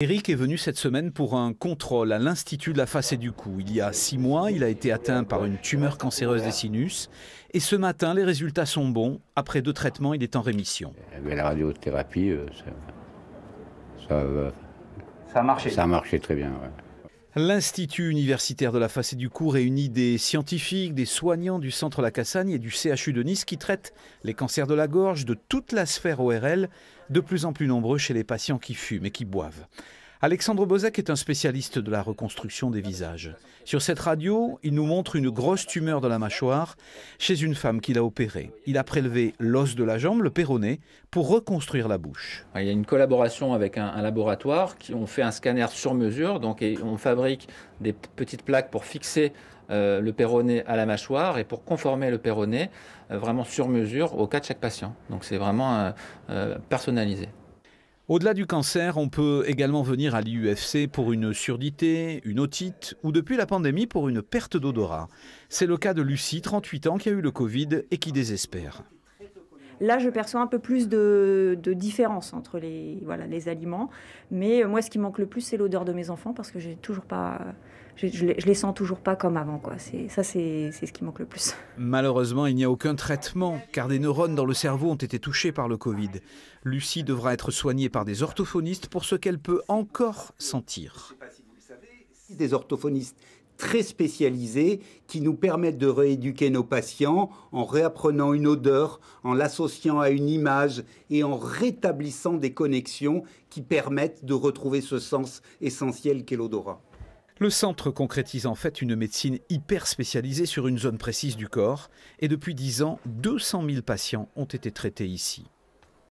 Eric est venu cette semaine pour un contrôle à l'Institut de la face et du cou. Il y a 6 mois, il a été atteint par une tumeur cancéreuse des sinus. Et ce matin, les résultats sont bons. Après 2 traitements, il est en rémission. Avec la radiothérapie, ça Ça a marché. a marché très bien. Ouais. L'Institut universitaire de la face et du cou réunit des scientifiques, des soignants du centre La Cassagne et du CHU de Nice qui traitent les cancers de la gorge de toute la sphère ORL, de plus en plus nombreux chez les patients qui fument et qui boivent. Alexandre Bozac est un spécialiste de la reconstruction des visages. Sur cette radio, il nous montre une grosse tumeur de la mâchoire chez une femme qu'il a opérée. Il a prélevé l'os de la jambe, le péroné, pour reconstruire la bouche. Il y a une collaboration avec un laboratoire qui ont fait un scanner sur mesure, donc on fabrique des petites plaques pour fixer le péroné à la mâchoire et pour conformer le péroné vraiment sur mesure au cas de chaque patient. Donc c'est vraiment personnalisé. Au-delà du cancer, on peut également venir à l'IUFC pour une surdité, une otite ou depuis la pandémie pour une perte d'odorat. C'est le cas de Lucie, 38 ans, qui a eu le Covid et qui désespère. Là, je perçois un peu plus de différence entre les aliments. Mais moi, ce qui manque le plus, c'est l'odeur de mes enfants parce que je les sens toujours pas comme avant, quoi. C'est ce qui manque le plus. Malheureusement, il n'y a aucun traitement car des neurones dans le cerveau ont été touchés par le Covid. Lucie devra être soignée par des orthophonistes pour ce qu'elle peut encore sentir. Des orthophonistes très spécialisés qui nous permettent de rééduquer nos patients en réapprenant une odeur, en l'associant à une image et en rétablissant des connexions qui permettent de retrouver ce sens essentiel qu'est l'odorat. Le centre concrétise en fait une médecine hyper spécialisée sur une zone précise du corps et depuis 10 ans, 200 000 patients ont été traités ici.